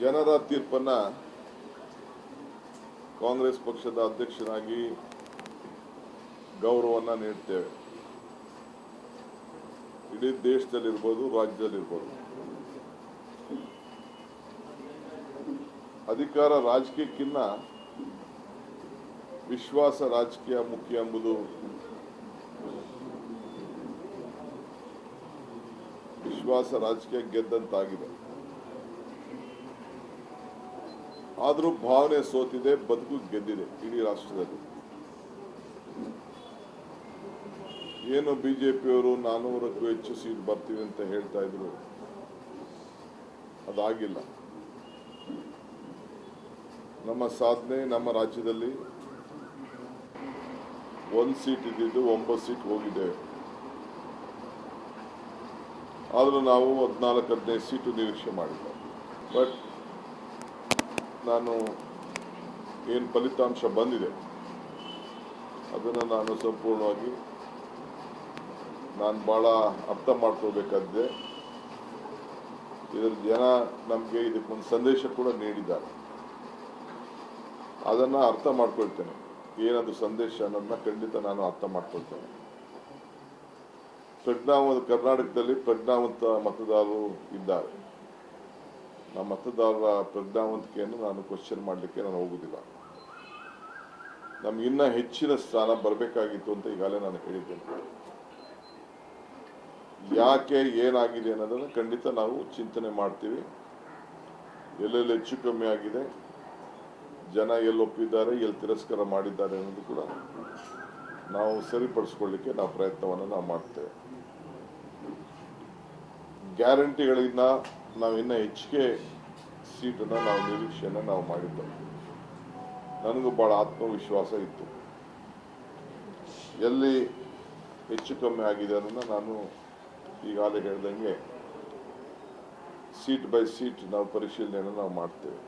ಜನರ ತೀರ್ಪನ್ನ ಕಾಂಗ್ರೆಸ್ ಪಕ್ಷದ ಅಧ್ಯಕ್ಷನಾಗಿ ಗೌರವವನ್ನು ನೀಡ್ತೇವೆ. ಇಡೀ ದೇಶದಲ್ಲಿರ್ಬೋದು, ರಾಜ್ಯದಲ್ಲಿರ್ಬೋದು. ಅಧಿಕಾರ ರಾಜಕೀಯಕ್ಕಿಂತ ವಿಶ್ವಾಸ ರಾಜಕೀಯ ಮುಖ್ಯ ಎಂಬುದು ವಿಶ್ವಾಸ ರಾಜಕೀಯ ಗೆದ್ದಂತಾಗಿದೆ. ಆದರೂ ಭಾವನೆ ಸೋತಿದೆ, ಬದುಕು ಗೆದ್ದಿದೆ ಇಡೀ ರಾಷ್ಟ್ರದಲ್ಲಿ. ಏನು ಬಿಜೆಪಿಯವರು 400ಕ್ಕೂ ಹೆಚ್ಚು ಸೀಟ್ ಬರ್ತೀವಿ ಅಂತ ಹೇಳ್ತಾ ಇದ್ರು, ಅದಾಗಿಲ್ಲ. ನಮ್ಮ ಸಾಧನೆ, ನಮ್ಮ ರಾಜ್ಯದಲ್ಲಿ 1 ಸೀಟ್ ಇದ್ದಿದ್ದು 9 ಸೀಟ್ ಹೋಗಿದ್ದೇವೆ. ಆದರೂ ನಾವು 14-15 ಸೀಟು ನಿರೀಕ್ಷೆ ಮಾಡಿದ್ದೇವೆ. ಬಟ್ ನಾನು ಏನು ಫಲಿತಾಂಶ ಬಂದಿದೆ ಅದನ್ನು ನಾನು ಸಂಪೂರ್ಣವಾಗಿ ಭಾಳ ಅರ್ಥ ಮಾಡ್ಕೋಬೇಕಾಗಿದೆ. ಇದರ ಜನ ನಮಗೆ ಇದಕ್ಕೊಂದು ಸಂದೇಶ ಕೂಡ ನೀಡಿದ್ದಾರೆ. ಅದನ್ನು ಅರ್ಥ ಮಾಡ್ಕೊಳ್ತೇನೆ. ಏನದು ಸಂದೇಶ ಅನ್ನೋದನ್ನ ಖಂಡಿತ ನಾನು ಅರ್ಥ ಮಾಡ್ಕೊಳ್ತೇನೆ. ಕರ್ನಾಟಕದಲ್ಲಿ ಪ್ರಜ್ಞಾವಂತ ಮತದಾರರು ಇದ್ದಾರೆ. ನಮ್ಮ ಮತದಾರರ ಪ್ರಜ್ಞಾವಂತಿಕೆಯನ್ನು ನಾನು ಕ್ವಶನ್ ಮಾಡಲಿಕ್ಕೆ ನಾನು ಹೋಗುವುದಿಲ್ಲ. ನಮಗಿನ್ನ ಹೆಚ್ಚಿನ ಸ್ಥಾನ ಬರಬೇಕಾಗಿತ್ತು ಅಂತ ಈಗಾಗಲೇ ನಾನು ಹೇಳಿದ್ದೇನೆ. ಯಾಕೆ ಏನಾಗಿದೆ ಅನ್ನೋದನ್ನು ಖಂಡಿತ ನಾವು ಚಿಂತನೆ ಮಾಡ್ತೀವಿ. ಎಲ್ಲೆಲ್ಲಿ ಹೆಚ್ಚು ಕಮ್ಮಿ ಆಗಿದೆ, ಜನ ಎಲ್ಲಿ ಒಪ್ಪಿದ್ದಾರೆ, ಎಲ್ಲಿ ತಿರಸ್ಕಾರ ಮಾಡಿದ್ದಾರೆ ಅನ್ನೋದು ಕೂಡ ನಾವು ಸರಿಪಡಿಸ್ಕೊಳ್ಳಿಕ್ಕೆ ನಾವು ಪ್ರಯತ್ನವನ್ನು ನಾವು ಮಾಡ್ತೇವೆ. ಗ್ಯಾರಂಟಿಗಳಿಂದ ನಾವು ಇನ್ನೂ ಹೆಚ್ಚಿಗೆ ಸೀಟನ್ನು ನಾವು ನಿರೀಕ್ಷೆಯನ್ನು ನಾವು ಮಾಡಿದ್ದೇವೆ. ನನಗೂ ಭಾಳ ಆತ್ಮವಿಶ್ವಾಸ ಇತ್ತು. ಎಲ್ಲಿ ಹೆಚ್ಚು ಕಮ್ಮಿ ಆಗಿದೆ ಅನ್ನೋದನ್ನು ನಾನು ಈಗಾಗಲೇ ಹೇಳ್ದಂಗೆ ಸೀಟ್ ಬೈ ಸೀಟ್ ನಾವು ಪರಿಶೀಲನೆಯನ್ನು ನಾವು ಮಾಡ್ತೇವೆ.